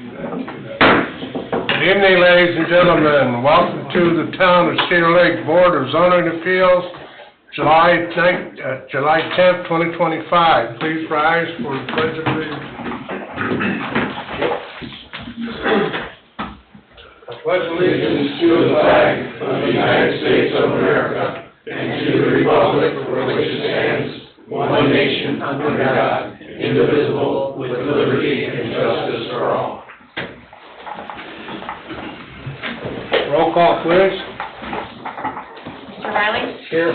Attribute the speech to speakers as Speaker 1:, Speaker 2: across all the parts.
Speaker 1: Good evening, ladies and gentlemen. Welcome to the Town of Cedar Lake Board of Zoning Appeals, July 10th, 2025. Please rise for the Pledge of Allegiance. I pledge allegiance
Speaker 2: to the flag of the United States of America and to the republic for which it stands, one nation under God, indivisible, with liberty and justice for all.
Speaker 1: Roll call, please.
Speaker 3: Mr. Riley?
Speaker 1: Here.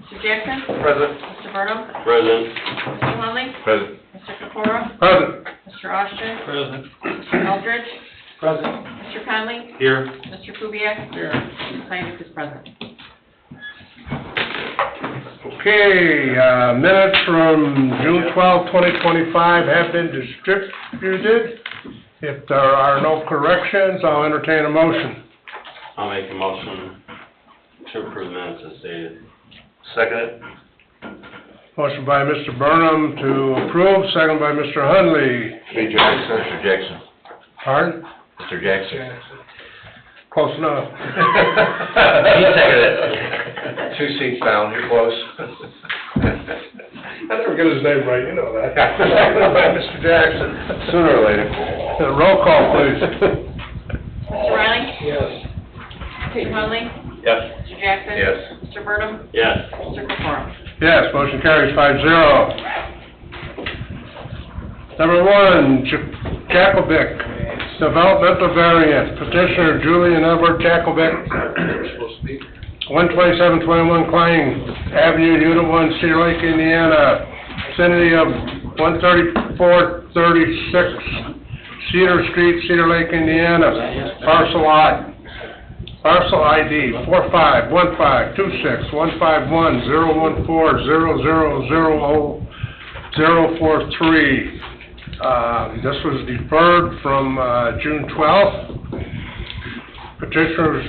Speaker 3: Mr. Jackson?
Speaker 1: Present.
Speaker 3: Mr. Burnham?
Speaker 4: Present.
Speaker 3: Mr. Hunley?
Speaker 4: Present.
Speaker 3: Mr. Capora?
Speaker 1: Present.
Speaker 3: Mr. Austin?
Speaker 4: Present.
Speaker 3: Mr. Eldridge?
Speaker 1: Present.
Speaker 3: Mr. Conley?
Speaker 4: Here.
Speaker 3: Mr. Kubiak?
Speaker 1: Here.
Speaker 3: Mr. Sinick is present.
Speaker 1: Okay, minutes from June 12, 2025 have been distributed. If there are no corrections, I'll entertain a motion.
Speaker 4: I'll make a motion to approve minutes as stated. Second it.
Speaker 1: Motion by Mr. Burnham to approve, second by Mr. Hunley.
Speaker 5: Mr. Jackson.
Speaker 1: Pardon?
Speaker 5: Mr. Jackson.
Speaker 1: Close enough.
Speaker 5: He seconded it. 2 seats down, you're close.
Speaker 1: I never get his name right, you know that. Seconded by Mr. Jackson.
Speaker 5: Sooner or later.
Speaker 1: Roll call, please.
Speaker 3: Mr. Riley?
Speaker 1: Yes.
Speaker 3: Mr. Hunley?
Speaker 4: Yes.
Speaker 3: Mr. Jackson?
Speaker 5: Yes.
Speaker 3: Mr. Burnham?
Speaker 4: Yes.
Speaker 3: Mr. Capora?
Speaker 1: Yes, motion carries 5-0. Number 1, Jacobik, developmental variance, petitioner Julie and Edward Jacobik, 12721 Klein Avenue, Unit 1, Cedar Lake, Indiana, vicinity of 13436 Cedar Street, Cedar Lake, Indiana, parcel ID 4515261400000043. This was deferred from June 12th. Petitioners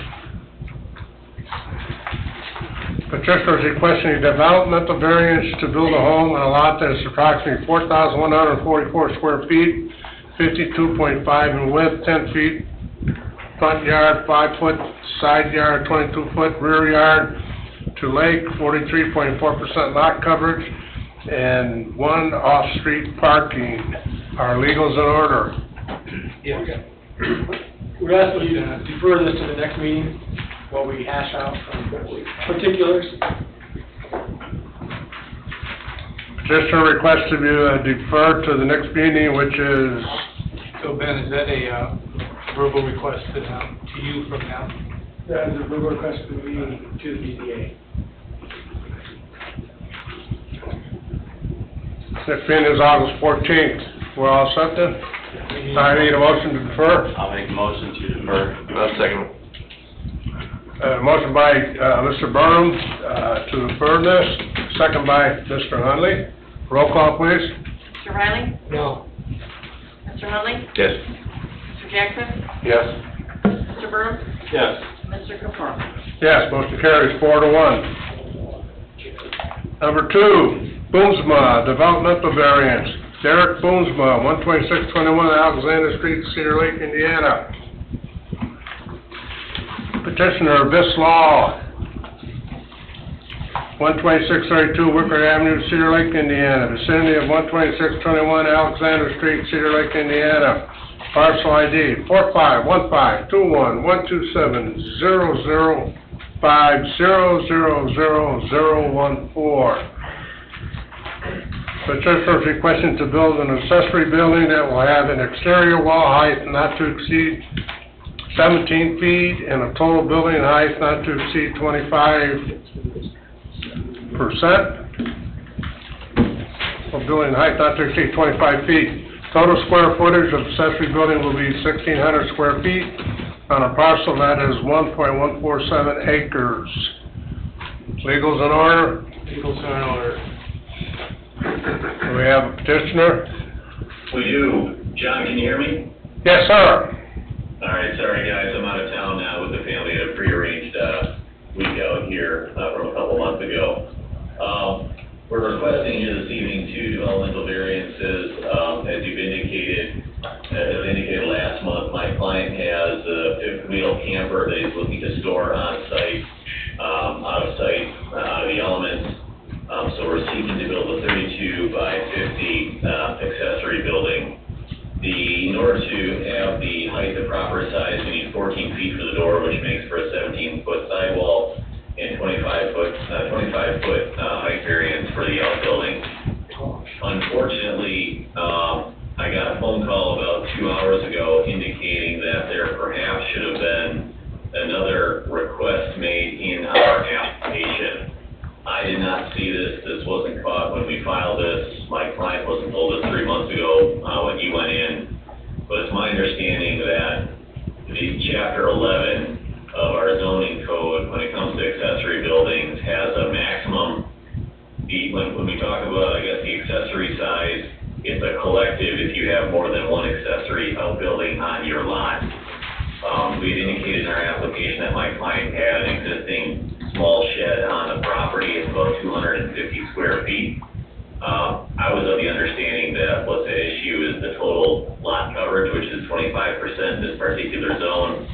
Speaker 1: requesting a developmental variance to build a home on a lot that is approximately 4,144 square feet, 52.5 in width, 10 feet front yard, 5 foot side yard, 22 foot rear yard to lake, 43.4% lot coverage, and 1 off-street parking. Are legals in order?
Speaker 6: Yeah. We're asking you to defer this to the next meeting while we hash out some particulars.
Speaker 1: Petitioner requests to be deferred to the next meeting, which is...
Speaker 6: So Ben, is that a verbal request to you from now? That is a verbal request to me to the BZA.
Speaker 1: Next meeting is August 14th. We're all set then? I need a motion to defer.
Speaker 4: I'll make a motion to defer.
Speaker 5: Second.
Speaker 1: Motion by Mr. Burnham to defer this, second by Mr. Hunley. Roll call, please.
Speaker 3: Mr. Riley?
Speaker 6: No.
Speaker 3: Mr. Hunley?
Speaker 5: Yes.
Speaker 3: Mr. Jackson?
Speaker 5: Yes.
Speaker 3: Mr. Burnham?
Speaker 4: Yes.
Speaker 3: Mr. Capora?
Speaker 1: Yes, motion carries 4-1. Number 2, Boomsma, developmental variance. Derek Boomsma, 12621 Alexander Street, Cedar Lake, Indiana. Petitioner Biss Law, 12632 Wicker Avenue, Cedar Lake, Indiana. Vicinity of 12621 Alexander Street, Cedar Lake, Indiana. Parcel ID 451521270050000014. Petitioner is requesting to build an accessory building that will have an exterior wall height not to exceed 17 feet and a total building height not to exceed 25%. Or building height not to exceed 25 feet. Total square footage of accessory building will be 1,600 square feet on a parcel that is 1.147 acres. Legals in order?
Speaker 6: Legals in order.
Speaker 1: Do we have a petitioner?
Speaker 7: We do. John, can you hear me?
Speaker 1: Yes, sir.
Speaker 7: All right, sorry guys, I'm out of town now with the family at a prearranged week out here from a couple months ago. We're requesting here this evening 2 developmental variances, as you've indicated, camper that he's looking to store on-site, out of sight, out of the elements. So we're seeking to build a 32 by 50 accessory building. In order to have the height the proper size, we need 14 feet for the door, which makes for a 17-foot sidewall and 25-foot height variance for the outbuilding. Unfortunately, I got a phone call about 2 hours ago indicating that there perhaps should have been another request made in our application. I did not see this. This wasn't caught when we filed this. My client wasn't told us 3 months ago when he went in. But it's my understanding that the Chapter 11 of our zoning code, when it comes to accessory buildings, has a maximum. When we talk about, I guess, the accessory size, it's a collective if you have more than one accessory outbuilding on your lot. We had indicated in our application that my client had an existing small shed on the property. It's about 250 square feet. I was of the understanding that what's at issue is the total lot coverage, which is 25% in this particular zone.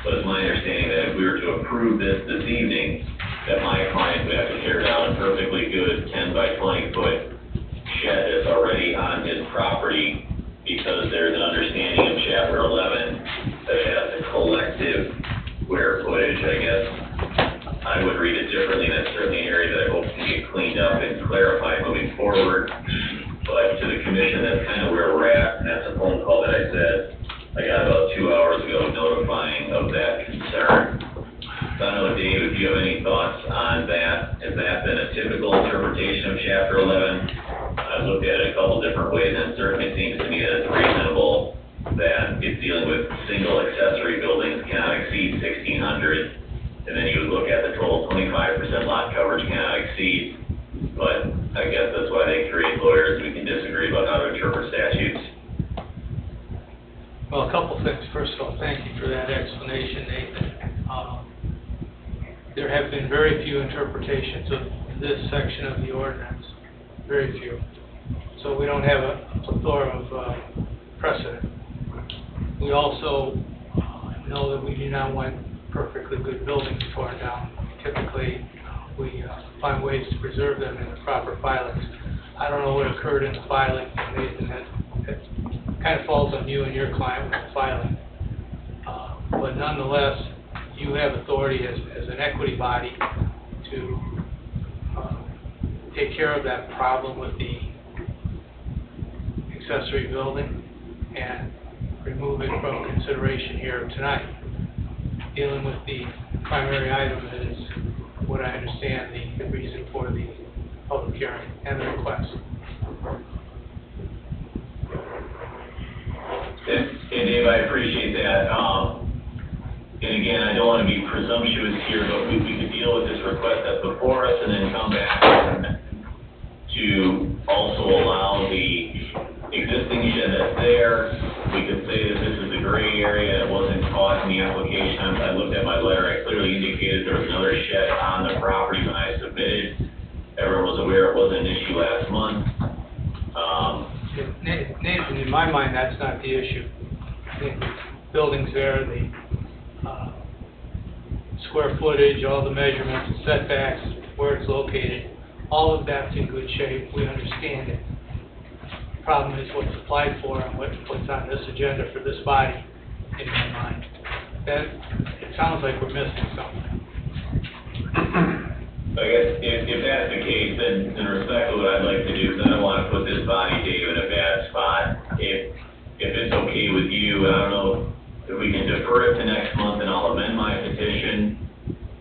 Speaker 7: But it's my understanding that if we were to approve this evening, that my client would have to tear down a perfectly good 10 by 20 foot shed that's already on his property, because there's an understanding in Chapter 11 that has a collective square footage, I guess. I would read it differently, and that's certainly an area that I hope can get cleaned up and clarified moving forward. But to the commission, that's kind of where we're at, and that's a phone call that I said I got about 2 hours ago notifying of that concern. So I don't know, Dave, if you have any thoughts on that. Has that been a typical interpretation of Chapter 11? I've looked at it a couple different ways, and it certainly seems to me that it's reasonable that if dealing with single accessory buildings cannot exceed 1,600, and then you would look at the total 25% lot coverage cannot exceed. But I guess that's why they create lawyers. We can disagree about how to interpret statutes.
Speaker 6: Well, a couple things. First of all, thank you for that explanation, Nathan. There have been very few interpretations of this section of the ordinance, very few. So we don't have a plethora of precedent. We also know that we do not want perfectly good buildings torn down. Typically, we find ways to preserve them in the proper filings. I don't know what occurred in the filing, Nathan. That kind of falls on you and your client with the filing. But nonetheless, you have authority as an equity body to take care of that problem with the accessory building and remove it from consideration here tonight. Dealing with the primary item is what I understand the reason for the public hearing and the request.
Speaker 7: And Dave, I appreciate that. And again, I don't want to be presumptuous here, but we could deal with this request that's before us and then come back to also allow the existing shed that's there. We could say that this is a gray area that wasn't caught in the application. I looked at my letter, I clearly indicated there was another shed on the property when I submitted. Everyone was aware it wasn't an issue last month.
Speaker 6: Nathan, in my mind, that's not the issue. The building's there, the square footage, all the measurements, the setbacks, where it's located, all of that's in good shape. We understand it. The problem is what's applied for and what's on this agenda for this body, in my mind. It sounds like we're missing something.
Speaker 7: I guess if that's the case, then in respect to what I'd like to do, then I want to put this body, Dave, in a bad spot. If it's okay with you, I don't know if we can defer it to next month and I'll amend my petition.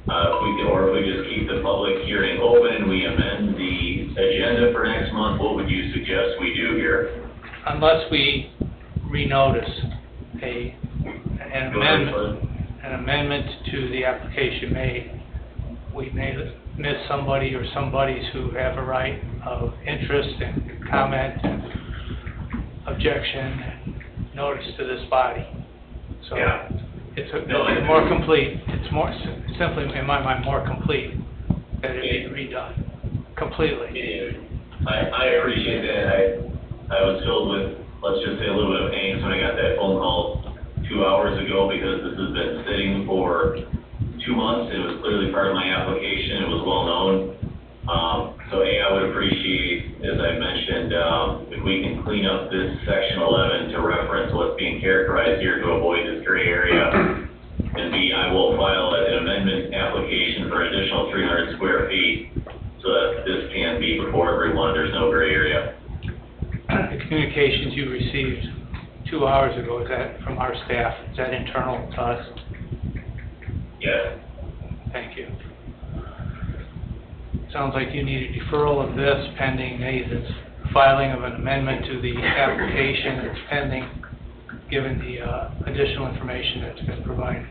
Speaker 7: Or if we just keep the public hearing open and we amend the agenda for next month, what would you suggest we do here?
Speaker 6: Unless we renotice an amendment to the application made, we may miss somebody or somebodies who have a right of interest and comment and objection and notice to this body. So
Speaker 7: Yeah.
Speaker 6: it's more complete. It's more simply, in my mind, more complete that it be redone completely.
Speaker 7: I appreciate that. I was filled with, let's just say, a little bit of angst when I got that phone call 2 hours ago, because this has been sitting for and, if we can clean up this section 11 to reference what's being characterized here to avoid this gray area. And B, I will file an amendment application for an additional 300 square feet so that this can be before everyone, there's no gray area.
Speaker 6: The communications you received 2 hours ago, is that from our staff? Is that internal to us?
Speaker 7: Yes.
Speaker 6: Thank you. Sounds like you need a deferral of this pending Nathan's filing of an amendment to the application that's pending, given the additional information that's been provided.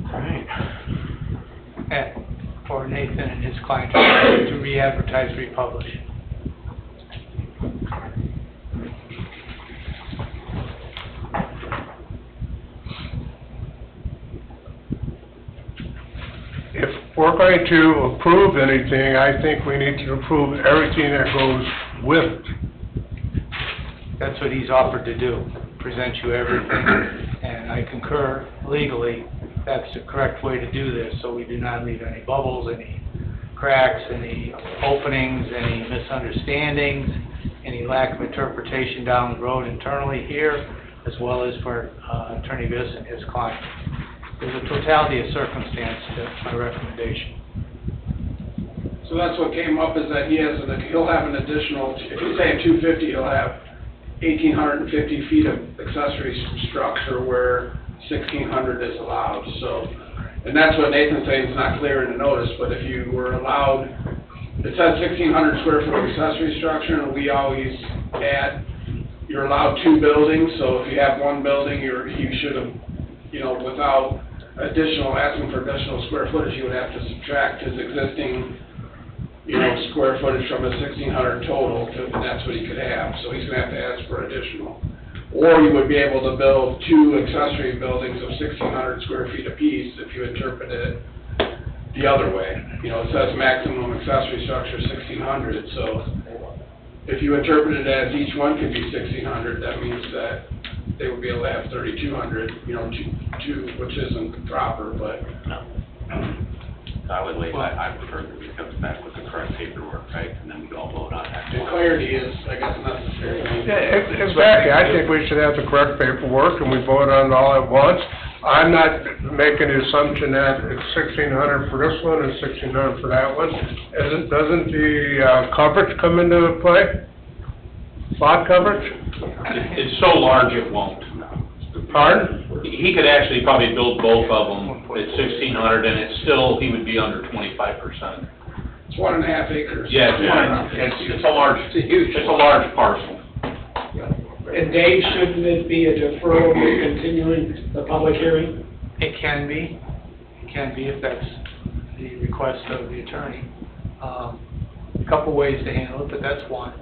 Speaker 5: All right.
Speaker 6: And for Nathan and his client to re-advertise, republish.
Speaker 1: If we're going to approve anything, I think we need to approve everything that goes with.
Speaker 6: That's what he's offered to do, present you everything, and I concur legally, that's the correct way to do this, so we do not leave any bubbles, any cracks, any openings, any misunderstandings, any lack of interpretation down the road internally here, as well as for Attorney Viss and his client. There's a totality of circumstance to my recommendation.
Speaker 8: So that's what came up, is that he'll have an additional, if you say 250, he'll have 1,850 feet of accessory structure where 1,600 is allowed, so. And that's what Nathan's saying, it's not clear in the notice, but if you were allowed, it says 1,600 square foot of accessory structure, and we always add, you're allowed 2 buildings, so if you have 1 building, you should have, without asking for additional square footage, you would have to subtract his existing, square footage from his 1,600 total, and that's what he could have, so he's gonna have to ask for additional. Or you would be able to build 2 accessory buildings of 1,600 square feet apiece if you interpret it the other way. It says maximum accessory structure 1,600, so if you interpret it as each one could be 1,600, that means that they would be able to have 3,200, two, which isn't proper, but.
Speaker 4: No. I would leave, I prefer that he comes back with the correct paperwork, right, and then we all vote on that.
Speaker 8: The clarity is, I guess, necessary.
Speaker 1: Yeah, exactly, I think we should have the correct paperwork, and we vote on it all at once. I'm not making the assumption that it's 1,600 for this one and 1,600 for that one. Doesn't the coverage come into play? Lot coverage?
Speaker 2: It's so large it won't.
Speaker 1: Pardon?
Speaker 2: He could actually probably build both of them at 1,600, and it's still, he would be under 25%.
Speaker 8: It's 1.5 acres.
Speaker 2: Yeah, it's a large, it's a large parcel.
Speaker 9: And Dave, shouldn't it be a deferral to continuing the public hearing?
Speaker 6: It can be if that's the request of the attorney. A couple ways to handle it, but that's one.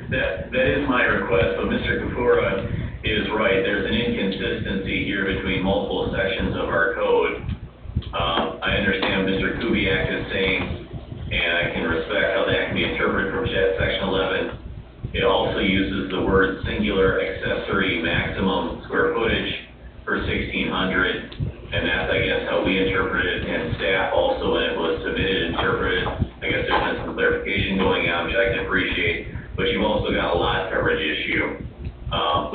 Speaker 7: That is my request, but Mr. Kafura is right. There's an inconsistency here between multiple sections of our code. I understand Mr. Kubiak is saying, and I can respect how that can be interpreted from section 11. It also uses the word singular accessory maximum square footage for 1,600, and that's, I guess, how we interpret it, and staff also, when it was submitted, interpreted. I guess there's been some clarification going on, which I can appreciate. But you've also got a lot coverage issue,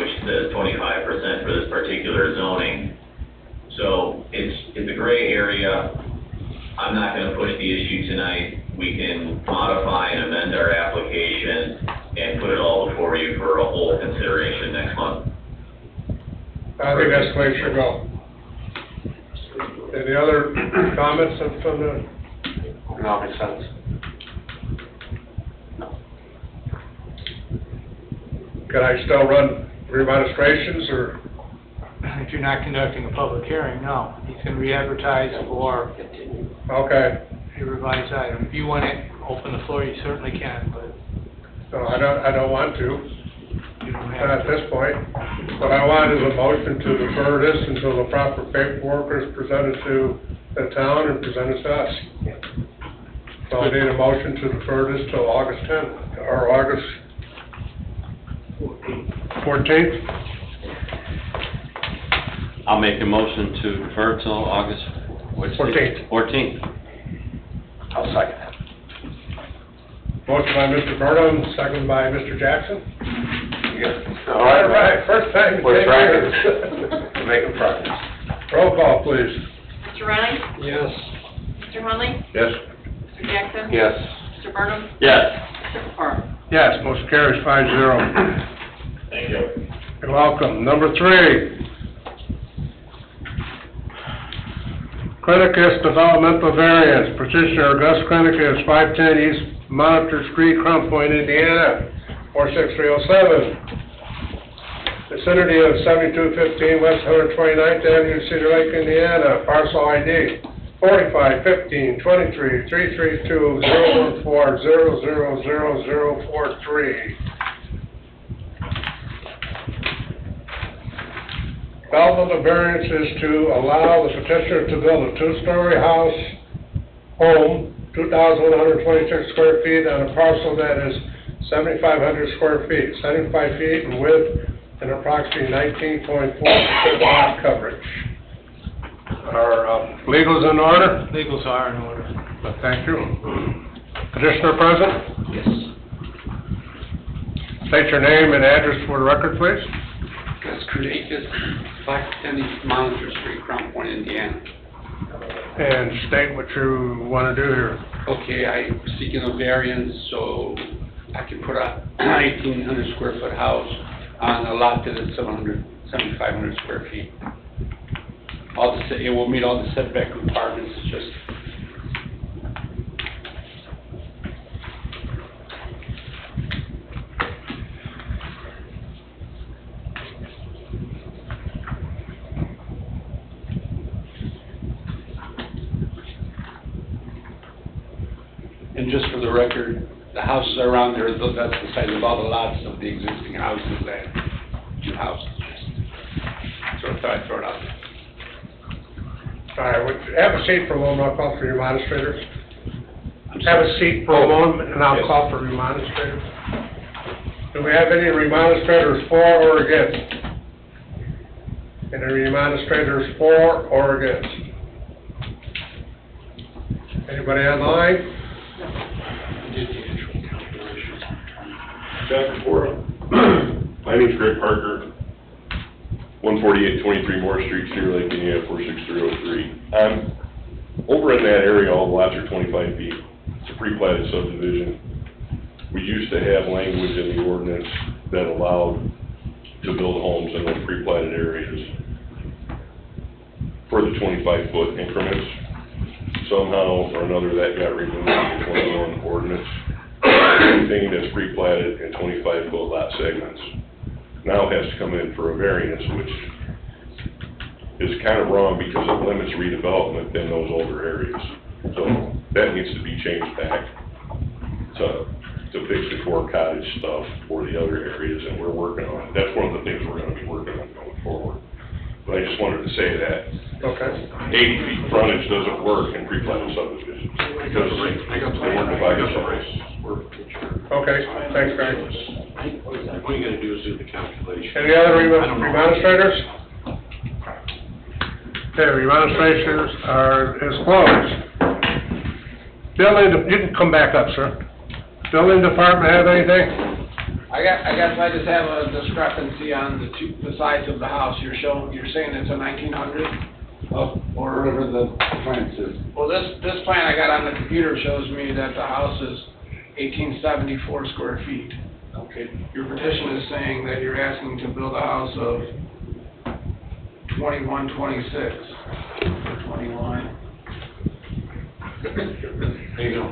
Speaker 7: which says 25% for this particular zoning. So it's a gray area. I'm not going to push the issue tonight. We can modify and amend our application and put it all before you for a whole consideration next month.
Speaker 1: I think that's the way it should go. Any other comments from the?
Speaker 5: No, makes sense.
Speaker 1: Can I still run re-registrations, or?
Speaker 6: If you're not conducting a public hearing, no. He's going to re-advertise for
Speaker 1: Okay,
Speaker 6: a revised item. If you want to open the floor, you certainly can, but
Speaker 1: so I don't want to,
Speaker 6: you don't
Speaker 1: not
Speaker 6: have
Speaker 1: at
Speaker 6: to.
Speaker 1: this point. What I want is a motion to defer this until the proper paperwork is presented to the town and presented to us. So I need a motion to defer this till August 10th, or August 14th.
Speaker 4: I'll make a motion to defer till August, what's the?
Speaker 1: 14th.
Speaker 4: 14th.
Speaker 5: I'll second
Speaker 1: Motion by Mr. Burnham, second by Mr. Jackson.
Speaker 5: All right,
Speaker 1: First time. in
Speaker 5: We're
Speaker 1: 10
Speaker 5: tracking.
Speaker 1: years.
Speaker 5: We're making progress.
Speaker 1: Roll call, please.
Speaker 3: Mr. Riley?
Speaker 9: Yes.
Speaker 3: Mr. Hunley?
Speaker 5: Yes?
Speaker 3: Mr. Jackson?
Speaker 5: Yes.
Speaker 3: Mr. Burnham?
Speaker 4: Yes.
Speaker 3: Mr. Caparo?
Speaker 1: Yes, motion carries 5-0.
Speaker 7: Thank you.
Speaker 1: You're welcome. Number 3. Clinicus Developmental Variance, petitioner Gus Clinicus, 510 East Monitor Street, Crown Point, Indiana, 46307. Vicinity of 7215 West 129th Avenue, Cedar Lake, Indiana, parcel ID 4515-23-332-014-000043. Developmental variance is to allow the petitioner to build a 2-story house, home, 2,126 square feet on a parcel that is 7,500 square feet, 75 feet in width, and approximately 19.4% lot coverage. Are legals in order?
Speaker 6: Legals are in order.
Speaker 1: Thank you. Petitioner present?
Speaker 8: Yes.
Speaker 1: State your name and address for the record, please.
Speaker 10: Gus Kudakis, 510 East Monitor Street, Crown Point, Indiana.
Speaker 1: And state what you want to do here.
Speaker 10: Okay, I'm seeking a variance so I can put a 1,800 square foot house on a lot that is 7,500 square feet. It will meet all the setback requirements, it's just and just for the record, the houses around there, that's the size of all the lots of the existing houses, that new houses. So I thought I'd throw it out there.
Speaker 1: All right, have a seat for a moment, I'll call for your administrators. Have a seat for a moment, and I'll call for administrators. Do we have any administrators for or against? Any administrators for or against? Anybody online?
Speaker 11: Jack Capora. My name's Greg Parker, 14823 Moore Street, Cedar Lake, Indiana, 46303. Over in that area, all the lots are 25 feet. It's a pre-platted subdivision. We used to have language in the ordinance that allowed to build homes in those pre-platted areas for the 25-foot increments. Somehow or another, that got removed in the 21 ordinance. Anything that's pre-platted in 25-foot lot segments now has to come in for a variance, which is kind of wrong because it limits redevelopment in those older areas. So that needs to be changed back to fix the core cottage stuff for the other areas, and we're working on it. That's one of the things we're gonna be working on going forward. But I just wanted to say that.
Speaker 1: Okay.
Speaker 11: 80 feet frontage doesn't work in pre-platted subdivisions because they weren't divided separately.
Speaker 1: Okay, thanks, Greg.
Speaker 2: All you gotta do is do the calculation.
Speaker 1: Any other administrators? Okay, administrators is closed. Building, you can come back up, sir. Building department have anything?
Speaker 8: I guess I just have a discrepancy on the size of the house. You're saying it's a 1900? Or whatever the plan says. Well, this plan I got on the computer shows me that the house is 1874 square feet. Okay. Your petition is saying that you're asking to build a house of 2126. 21. There you go.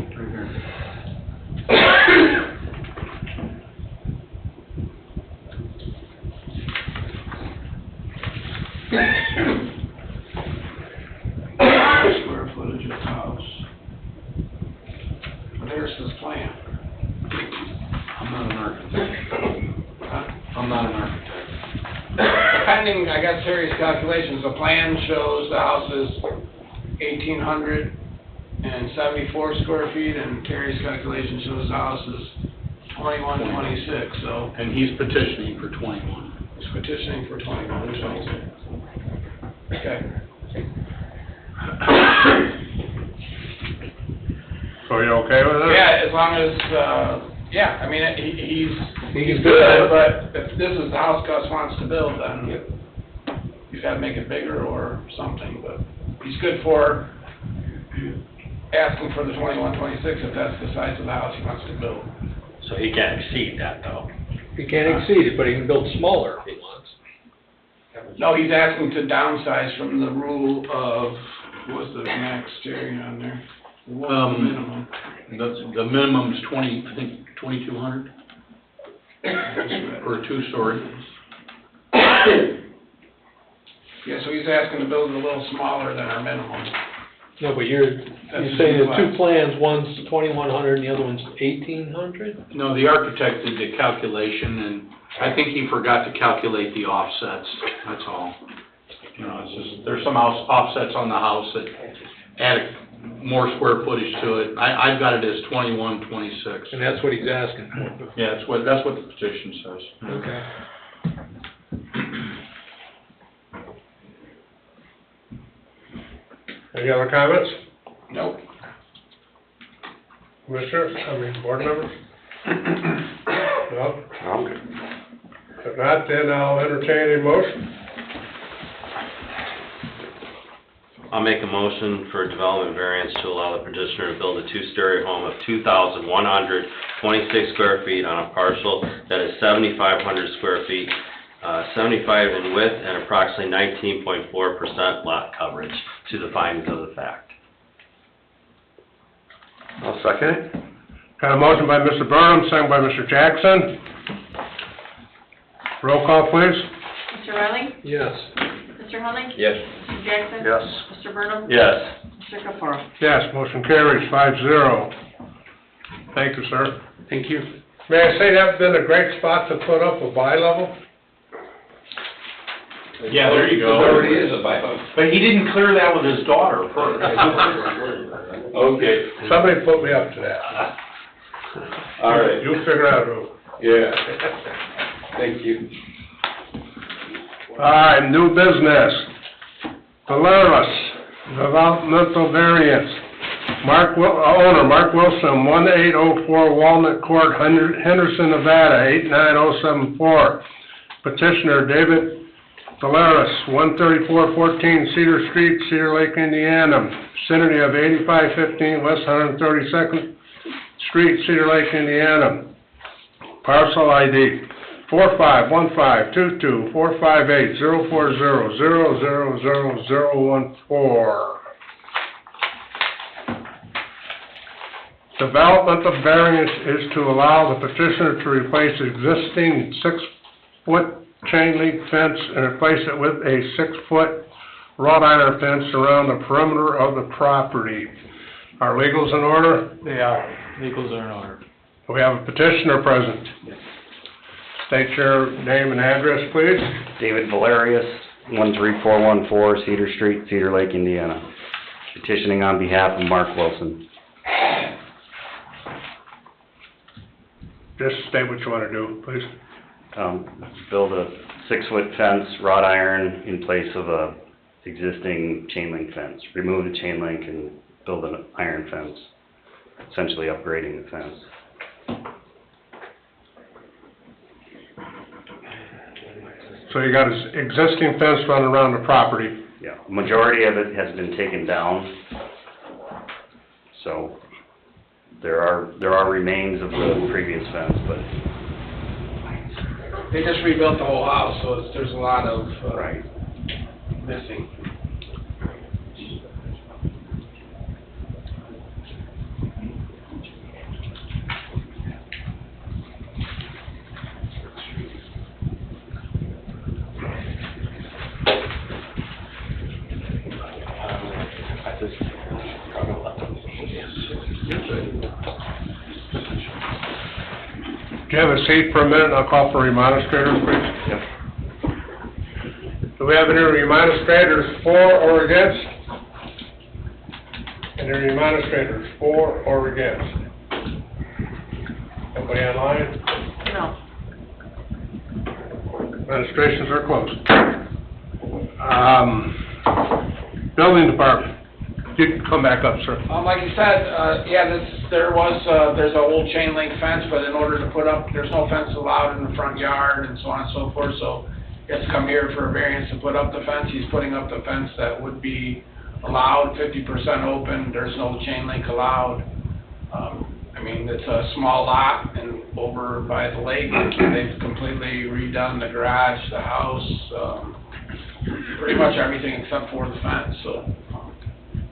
Speaker 8: Square footage of the house. There's this plan.
Speaker 2: I'm not an architect. I'm not an architect.
Speaker 8: Pending, I guess, Terry's calculations, the plan shows the house is 1,874 square feet, and Terry's calculation shows the house is 2126, so.
Speaker 2: And he's petitioning for 21.
Speaker 8: He's petitioning for 2126. Okay.
Speaker 1: So So you okay with it?
Speaker 8: Yeah, as long as, yeah, I mean, he's
Speaker 1: He's
Speaker 8: good, but if this is the house Gus wants to build, then he's gotta make it bigger or something, but he's good for asking for the 21, 26 if that's the size of the house he wants to build.
Speaker 5: So he can't exceed that though.
Speaker 2: He can't exceed it, but he can build smaller if he wants.
Speaker 8: No, he's asking to downsize from the rule of, what was the max, Jerry, on there? What was the minimum?
Speaker 12: The minimum's 20, I think 2,200 for a two-story.
Speaker 8: Yeah, so he's asking to build it a little smaller than our minimum.
Speaker 2: No, but you're saying the two plans, one's 2,100 and the other one's 1,800?
Speaker 12: No, the architect did the calculation, and I think he forgot to calculate the offsets, that's all. You know, it's just, there's some offsets on the house that add more square footage to it. I've got it as 21, 26.
Speaker 2: And that's what he's asking for?
Speaker 12: Yeah, that's what the petition says.
Speaker 2: Okay.
Speaker 1: Any other comments?
Speaker 8: Nope.
Speaker 1: Commissioners, board members? No?
Speaker 5: I'm good.
Speaker 1: If not, then I'll entertain a motion.
Speaker 13: I'll make a motion for a development variance to allow the petitioner to build a two-story home of 2,126 square feet on a parcel that is 7,500 square feet, 75 in width, and approximately 19.4% lot coverage to the findings of the fact.
Speaker 5: I'll second it.
Speaker 1: Got a motion by Mr. Burnham, second by Mr. Jackson. Roll call, please.
Speaker 3: Mr. Riley?
Speaker 2: Yes.
Speaker 3: Mr. Hunley?
Speaker 5: Yes.
Speaker 3: Mr. Jackson?
Speaker 5: Yes.
Speaker 3: Mr. Burnham?
Speaker 13: Yes.
Speaker 3: Mr. Kapura?
Speaker 1: Yes, motion carries 5-0. Thank you, sir.
Speaker 10: Thank you.
Speaker 1: May I say that's been a great spot to put up a bi-level?
Speaker 12: Yeah, there you go.
Speaker 5: There already is a bylaw.
Speaker 12: But he didn't clear that with his daughter first.
Speaker 5: Okay.
Speaker 1: Somebody put me up to that.
Speaker 5: All right.
Speaker 1: You'll figure out who.
Speaker 5: Yeah. Thank you.
Speaker 1: All right, new business. Polaris, developmental variance. Owner Mark Wilson, 1804 Walnut Court, Henderson, Nevada, 89074. Petitioner David Polaris, 13414 Cedar Street, Cedar Lake, Indiana. Vicinity of 8515 West 132nd Street, Cedar Lake, Indiana. Parcel ID 451522458040000014. Development of variance is to allow the petitioner to replace existing 6-foot chain link fence and replace it with a 6-foot wrought iron fence around the perimeter of the property. Are legals in order?
Speaker 6: They are. Legals are in order.
Speaker 1: We have a petitioner present. State your name and address, please.
Speaker 14: David Valerius, 13414 Cedar Street, Cedar Lake, Indiana. Petitioning on behalf of Mark Wilson.
Speaker 1: Just state what you want to do, please.
Speaker 14: Build a 6-foot fence, wrought iron, in place of a existing chain link fence. Remove the chain link and build an iron fence, essentially upgrading the fence.
Speaker 1: So you got an existing fence running around the property.
Speaker 14: Yeah, majority of it has been taken down. So there are remains of the previous fence, but
Speaker 8: They just rebuilt the whole house, so there's a lot of, missing.
Speaker 1: Do you have a seat for a minute, and I'll call for remonstrators, please?
Speaker 14: Yep.
Speaker 1: Do we have any remonstrators for or against? Any remonstrators for or against? Anybody online?
Speaker 3: No.
Speaker 1: Registrations are closed. Building department. You can come back up, sir.
Speaker 8: Like you said, there's an old chain link fence, but in order to put up, there's no fence allowed in the front yard and so on and so forth, so he has to come here for a variance to put up the fence. He's putting up the fence that would be allowed, 50% open, there's no chain link allowed. I mean, it's a small lot, and over by the lake, they've completely redone the garage, the house, pretty much everything except for the fence, so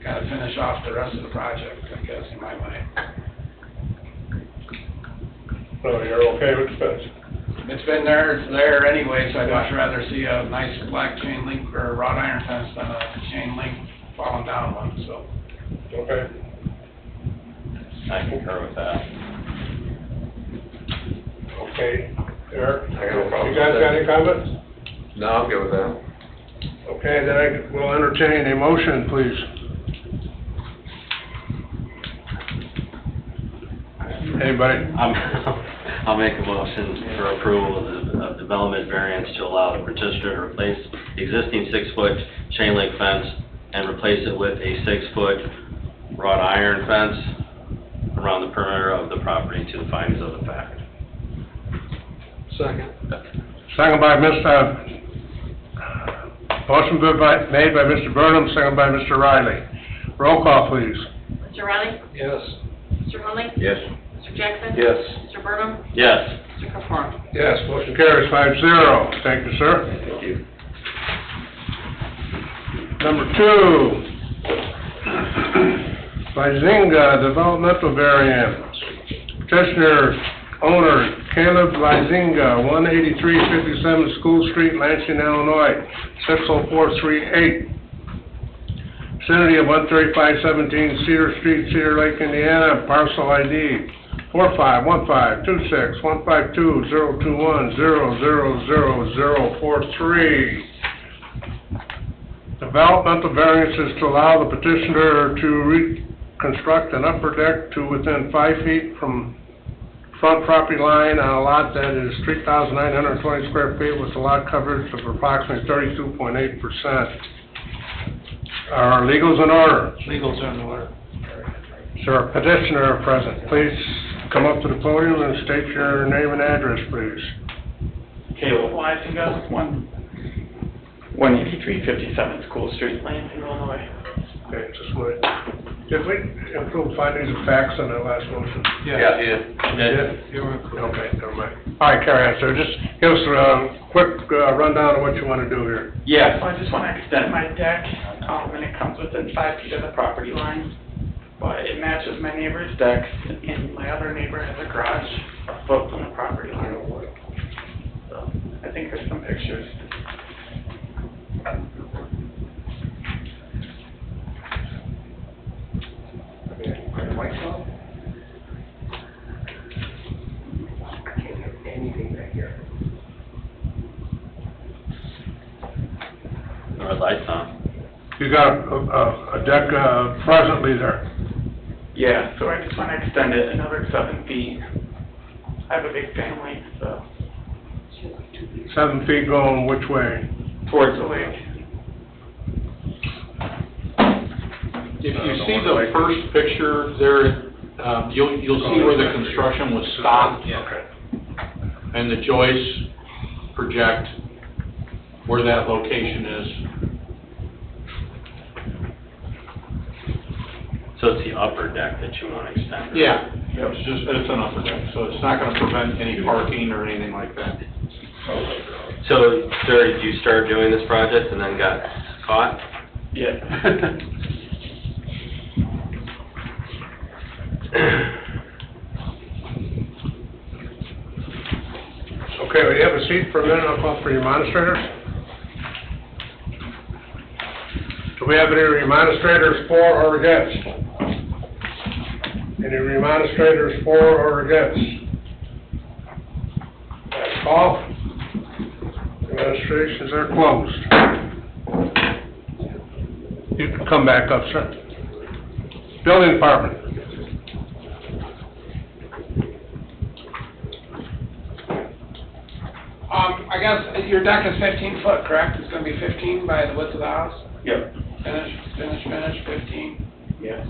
Speaker 8: gotta finish off the rest of the project, I guess, in my mind.
Speaker 1: Oh, you're okay with the fence?
Speaker 8: It's been there, it's there anyway, so I'd much rather see a nice black chain link or wrought iron fence than a chain link falling down one, so.
Speaker 1: Okay.
Speaker 4: I concur with that.
Speaker 1: Okay, Eric?
Speaker 5: I got no problem
Speaker 1: You guys
Speaker 5: with
Speaker 1: got
Speaker 5: that.
Speaker 1: any comments?
Speaker 5: No, I'm good with that.
Speaker 1: Okay, then I will entertain a motion, please. Anybody?
Speaker 13: I'll make a motion for approval of development variance to allow the petitioner to replace the existing 6-foot chain link fence and replace it with a 6-foot wrought iron fence around the perimeter of the property to the findings of the fact.
Speaker 1: Second. Second by motion made by Mr. Burnham, second by Mr. Riley. Roll call, please.
Speaker 3: Mr. Riley?
Speaker 1: Yes.
Speaker 3: Mr. Hunley?
Speaker 5: Yes.
Speaker 3: Mr. Jackson?
Speaker 5: Yes.
Speaker 3: Mr. Burnham?
Speaker 13: Yes.
Speaker 3: Mr. Caprow?
Speaker 1: Yes, motion carries 5-0. Thank you, sir.
Speaker 5: Thank you.
Speaker 1: Number 2, Lysinga Developmental Variance. Petitioner, owner Caleb Lysinga, 18357 School Street, Lansing, Illinois, 60438. Vicinity of 13517 Cedar Street, Cedar Lake, Indiana, parcel ID 451526152021000043. Developmental variances to allow the petitioner to reconstruct an upper deck to within 5 feet from front property line on a lot that is 3,920 square feet with a lot coverage of approximately 32.8%. Are legals in order?
Speaker 6: Legals are in order.
Speaker 1: Is there a petitioner present? Please come up to the podium and state your name and address, please.
Speaker 15: Caleb Lysinga, 18357 School Street, Lansing, Illinois.
Speaker 1: Okay, just wait. Did we include findings of facts in that last motion?
Speaker 5: Yeah.
Speaker 1: You were included. Okay, never mind. All right, carry on, sir. Just give us a quick rundown of what you want to do here.
Speaker 15: Yeah, so I just want to extend my deck, and it comes within 5 feet of the property line, but it matches my neighbor's deck, and my other neighbor has a garage a foot from the property line. So, I think there's some pictures.
Speaker 13: Red lights on.
Speaker 1: You got a deck presently there.
Speaker 15: Yeah, so I just want to extend it another 7 feet. I have a big family, so
Speaker 1: 7 feet going which way?
Speaker 15: towards the lake.
Speaker 12: If you see the first picture there, you'll see where the construction was stopped.
Speaker 1: Okay.
Speaker 12: And the joists project where that location is.
Speaker 13: So it's the upper deck that you want to extend?
Speaker 12: Yeah, it's an upper deck, so it's not gonna prevent any parking or anything like that.
Speaker 13: So, sir, did you start doing this project and then got caught?
Speaker 15: Yeah.
Speaker 1: Okay, will you have a seat for a minute? I'll call for your administrators. Do we have any administrators for or against? Any administrators for or against? Last call. Administrations are closed. You can come back up, sir. Building department.
Speaker 8: I guess your deck is 15 foot, correct? It's gonna be 15 by the width of the house?
Speaker 15: Yep.
Speaker 8: Finish, 15.
Speaker 9: Yes.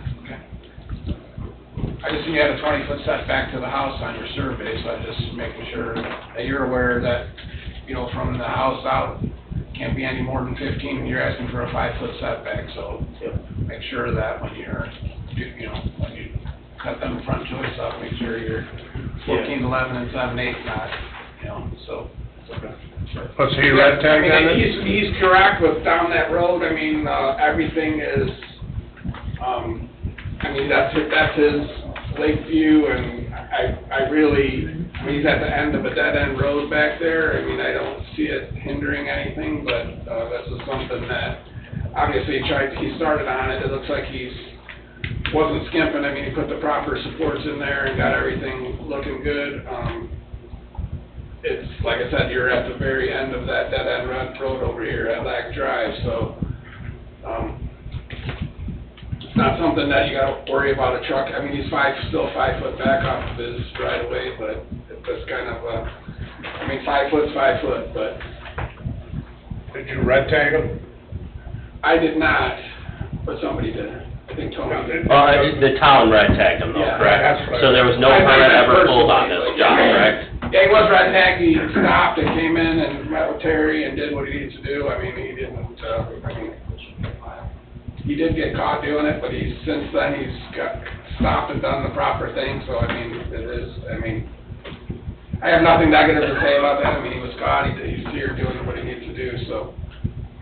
Speaker 8: I just seen you had a 20-foot setback to the house on your survey, so I'm just making sure that you're aware that, you know, from the house out, can't be any more than 15, and you're asking for a 5-foot setback, so make sure that when you're, you know, when you cut them front joists up, make sure you're 14, 11, and 7/8 not, you know, so.
Speaker 1: What's he red tag on it?
Speaker 8: He's correct with down that road, I mean, everything is, I mean, that's his Lakeview, and I really, I mean, he's at the end of a dead-end road back there, I mean, I don't see it hindering anything, but, this is something that, obviously, he started on it, it looks like wasn't skimping, I mean, he put the proper supports in there and got everything looking good, it's, like I said, you're at the very end of that dead-end road over here at Lac Drive, so, it's not something that you gotta worry about a truck, I mean, he's still 5 foot back off of his right of way, but it's just kind of, I mean, 5 foot's 5 foot, but.
Speaker 1: Did you red tag him?
Speaker 8: I did not, but somebody did, I think Tony did.
Speaker 13: Well, the town red tagged him though,
Speaker 8: Yeah,
Speaker 13: correct?
Speaker 1: that's right.
Speaker 13: So there was no
Speaker 8: I think
Speaker 13: permit
Speaker 8: that
Speaker 13: ever pulled on
Speaker 8: personally,
Speaker 13: this job, correct?
Speaker 8: Yeah, he was red tagged, he stopped and came in and met with Terry and did what he needed to do, I mean, he didn't, he did get caught doing it, but since then, he's stopped and done the proper thing, so, I mean, I have nothing negative to say about that, I mean, he was caught, he's here doing what he needs to do, so,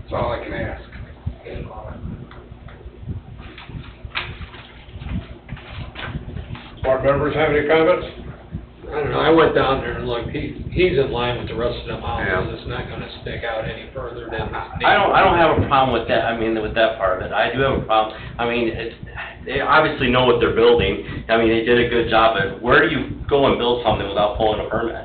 Speaker 8: that's all I can ask.
Speaker 1: Board members have any comments?
Speaker 9: I don't know, I went down there and looked, he's in line with the rest of them houses, it's not gonna stick out any further than.
Speaker 13: I don't have a problem with that, I mean, with that part of it. I do have a problem, I mean, they obviously know what they're building. I mean, they did a good job at, where do you go and build something without pulling a permit?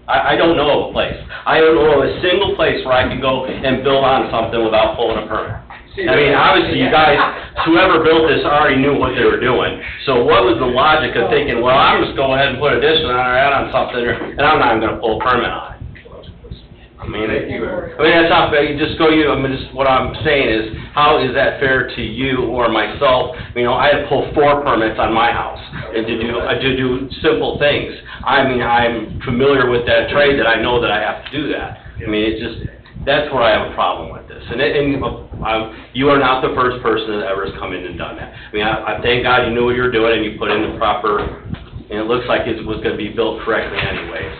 Speaker 13: I don't know of a place. I don't know of a single place where I can go and build on something without pulling a permit. I mean, obviously, you guys, whoever built this already knew what they were doing. So what was the logic of thinking, well, I'm just go ahead and put addition on or add on something, and I'm not even gonna pull a permit on it? I mean, that's not fair, what I'm saying is, how is that fair to you or myself? You know, I had to pull 4 permits on my house, and to do simple things. I mean, I'm familiar with that trade, that I know that I have to do that. I mean, that's where I have a problem with this. You are not the first person that ever has come in and done that. I mean, I thank God you knew what you were doing and you put in the proper, and it looks like it was gonna be built correctly anyways.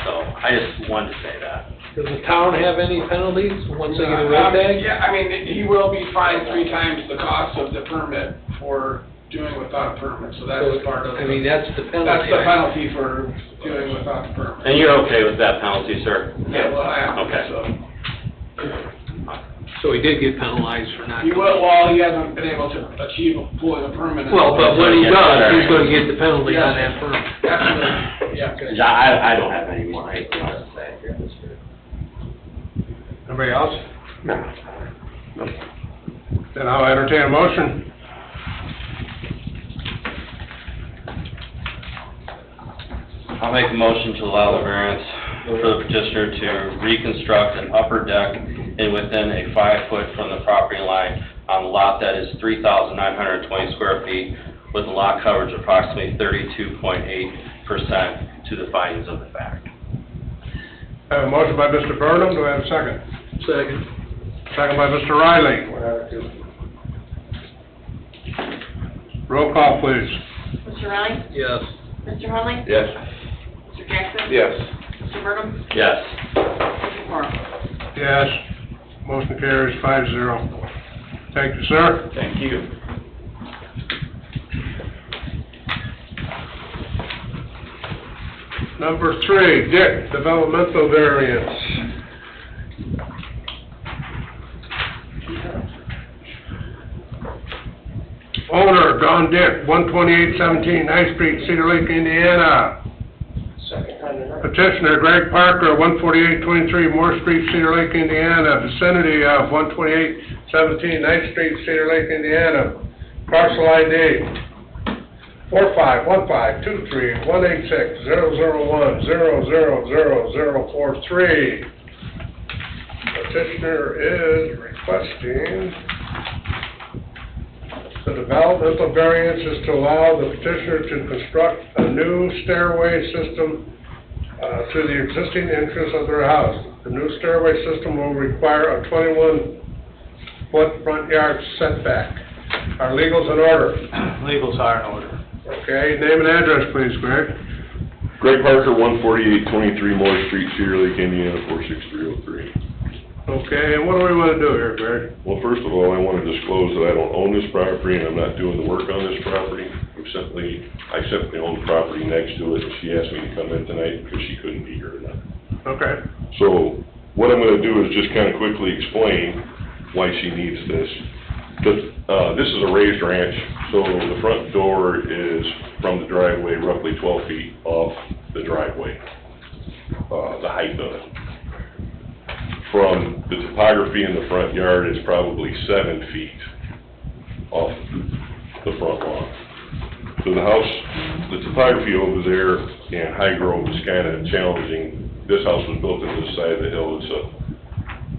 Speaker 13: So, I just wanted to say that.
Speaker 9: Does the town have any penalties once they get a red tag?
Speaker 8: Yeah, I mean, he will be fined 3 times the cost of the permit for doing without a permit, so that's part of.
Speaker 9: I mean, that's the penalty.
Speaker 8: That's the penalty for doing without a permit.
Speaker 13: And you're okay with that penalty, sir?
Speaker 8: Yeah, well, I am,
Speaker 13: Okay.
Speaker 8: so.
Speaker 9: So he did get penalized for not.
Speaker 8: He will, well, he hasn't been able to achieve pulling a permit.
Speaker 9: Well, but when he does, he's gonna get the penalty on that permit.
Speaker 8: Absolutely, yeah.
Speaker 13: I don't have any more, anything else to say.
Speaker 1: Anybody else? No. Then I'll entertain a motion.
Speaker 13: I'll make a motion to allow the variance for the petitioner to reconstruct an upper deck and within a 5 foot from the property line on a lot that is 3,920 square feet with a lot coverage of approximately 32.8% to the findings of the fact.
Speaker 1: I have a motion by Mr. Burnham, do I have a second?
Speaker 9: Second.
Speaker 1: Second by Mr. Riley. Roll call, please.
Speaker 3: Mr. Riley?
Speaker 9: Yes.
Speaker 3: Mr. Hunley?
Speaker 5: Yes.
Speaker 3: Mr. Jackson?
Speaker 5: Yes.
Speaker 3: Mr. Burnham?
Speaker 13: Yes.
Speaker 3: Mr. Moore?
Speaker 1: Yes. Motion carries 5-0. Thank you, sir.
Speaker 15: Thank you.
Speaker 1: Number 3, Dick, developmental variance. Owner, Don Dick, 12817 High Street, Cedar Lake, Indiana. Petitioner, Greg Parker, 14823 Moore Street, Cedar Lake, Indiana, vicinity of 12817 Ninth Street, Cedar Lake, Indiana. Parcel ID 451523186001000043. Petitioner is requesting The developmental variance is to allow the petitioner to construct a new stairway system to the existing entrance of their house. The new stairway system will require a 21-foot front yard setback. Are legals in order?
Speaker 6: Legals are in order.
Speaker 1: Okay, name and address, please, Greg.
Speaker 11: Greg Parker, 14823 Moore Street, Cedar Lake, Indiana, 46303.
Speaker 1: Okay, and what do we want to do here, Greg?
Speaker 11: Well, first of all, I want to disclose that I don't own this property, and I'm not doing the work on this property. I simply own the property next to it, and she asked me to come in tonight because she couldn't be here tonight.
Speaker 1: Okay.
Speaker 11: So, what I'm gonna do is just kind of quickly explain why she needs this. This is a raised ranch, so the front door is from the driveway roughly 12 feet off the driveway, the height of it. From the topography in the front yard is probably 7 feet off the front lawn. So the house, the topography over there in High Grove is kind of challenging. This house was built into the side of the hill.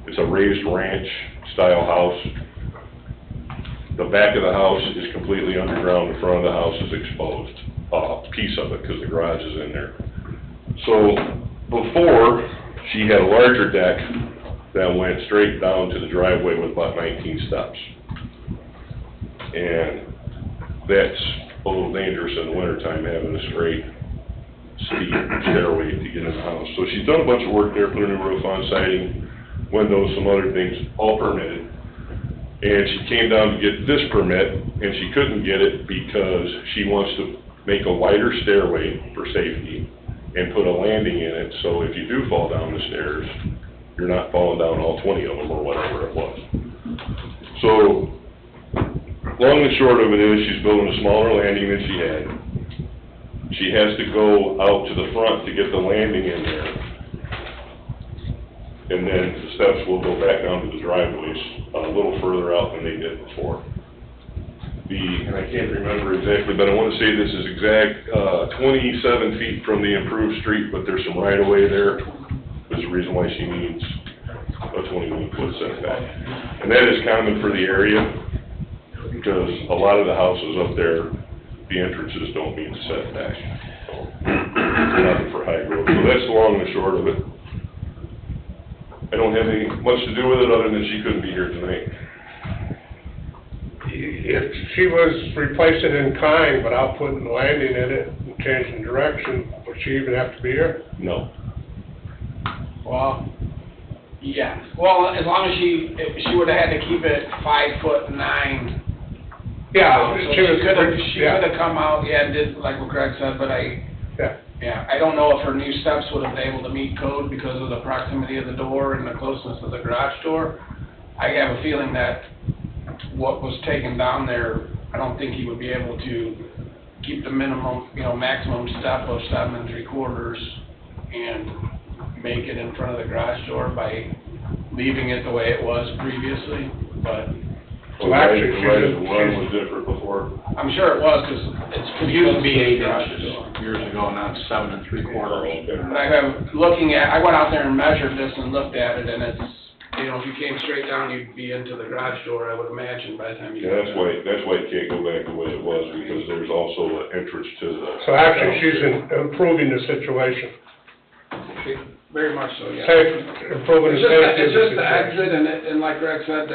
Speaker 11: It's a raised ranch style house. The back of the house is completely underground. The front of the house is exposed, a piece of it, because the garage is in there. So before, she had a larger deck that went straight down to the driveway with about 19 steps. And that's a little dangerous in the wintertime, having a straight, steep stairway to get in the house. So she's done a bunch of work there, put a new roof on, siding, windows, some other things, all permitted. And she came down to get this permit, and she couldn't get it because she wants to make a wider stairway for safety and put a landing in it, so if you do fall down the stairs, you're not falling down all 20 of them or whatever it was. So, long and short of it is, she's building a smaller landing than she had. She has to go out to the front to get the landing in there. And then the steps will go back down to the driveways a little further out than they did before. And I can't remember exactly, but I want to say this is exact, 27 feet from the improved street, but there's some right-of-way there. There's a reason why she needs a 21-foot setback. And that is common for the area, because a lot of the houses up there, the entrances don't meet the setback. Nothing for High Grove. So that's the long and the short of it. I don't have any much to do with it other than she couldn't be here tonight.
Speaker 1: If she was replacing in kind without putting the landing in it and changing direction, would she even have to be here?
Speaker 11: No.
Speaker 8: Well, yeah. Well, as long as if she would've had to keep it 5'9".
Speaker 1: Yeah,
Speaker 8: So she could've come out, and did like what Greg said, but yeah, I don't know if her new steps would have been able to meet code because of the proximity of the door and the closeness of the garage door. I have a feeling that what was taken down there, I don't think he would be able to keep the minimum, maximum step of 7 3/4 and make it in front of the garage door by leaving it the way it was previously, but.
Speaker 11: Well, actually, the one was different before.
Speaker 8: I'm sure it was, because
Speaker 12: It used to be 8 inches years ago, now it's 7 3/4.
Speaker 8: But I went out there and measured this and looked at it, and it's, if you came straight down, you'd be into the garage door, I would imagine, by the time you.
Speaker 11: Yeah, that's why it can't go back the way it was, because there's also an entrance to the.
Speaker 1: So actually, she's improving the situation.
Speaker 8: Very much so, yeah.
Speaker 1: Improving the safety.
Speaker 8: It's just the exit, and like Greg said,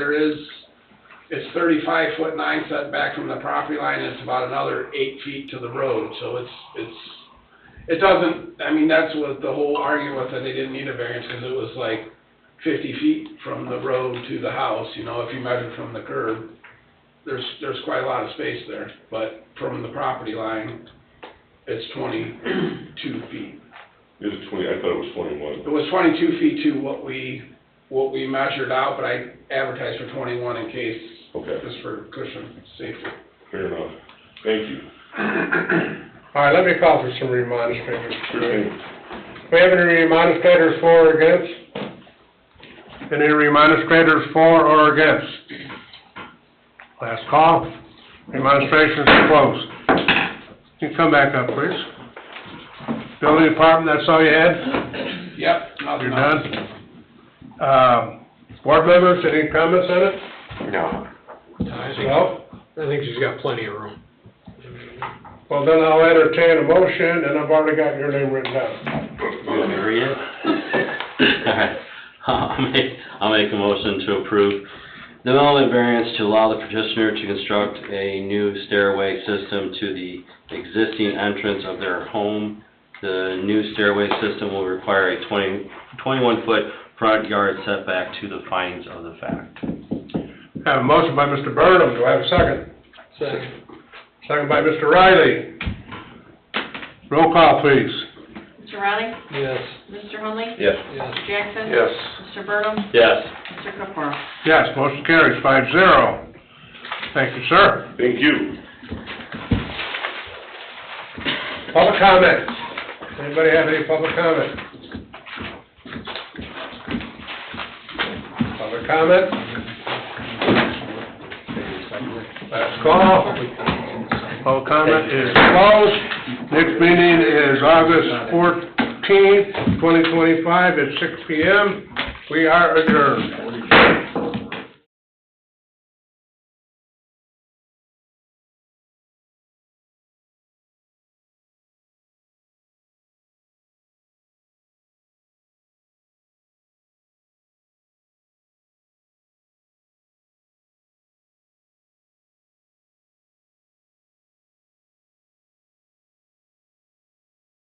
Speaker 8: it's 35'9" setback from the property line, and it's about another 8 feet to the road, so it doesn't, that's what the whole argument was, that they didn't need a variance, because it was like 50 feet from the road to the house, if you measure from the curb, there's quite a lot of space there, but from the property line, it's 22 feet.
Speaker 11: Is it 20? I thought it was 21.
Speaker 8: It was 22 feet to what we measured out, but I advertised for 21 in case, just for cushion safety.
Speaker 11: Fair enough. Thank you.
Speaker 1: All right, let me call for some remonstrators.
Speaker 11: Sure thing.
Speaker 1: Do we have any remonstrators for or against? Any remonstrators for or against? Last call. Remonstrations are closed. You can come back up, please. Building department, that's all you had?
Speaker 8: Yep.
Speaker 1: You're done? Board members, any comments on it?
Speaker 5: No.
Speaker 1: No?
Speaker 9: I think she's got plenty of room.
Speaker 1: Well, then I'll entertain a motion, and I've already got your name written down.
Speaker 13: You want me to read it? Alright, I'll make a motion to approve development variance to allow the petitioner to construct a new stairway system to the existing entrance of their home. The new stairway system will require a 21-foot front yard setback to the findings of the fact.
Speaker 1: I have a motion by Mr. Burnham, do I have a second?
Speaker 9: Second.
Speaker 1: Second by Mr. Riley. Roll call, please.
Speaker 3: Mr. Riley?
Speaker 9: Yes.
Speaker 3: Mr. Hunley?
Speaker 5: Yes.
Speaker 3: Mr. Jackson?
Speaker 5: Yes.
Speaker 3: Mr. Burnham?
Speaker 13: Yes.
Speaker 3: Mr. Capros?
Speaker 1: Yes, motion carries 5-0. Thank you, sir.
Speaker 11: Thank you.
Speaker 1: Public comment. Anybody have any public comment? Public comment? Last call. Public comment is closed. Next meeting is August 14th, 2025 at 6 PM. We are adjourned.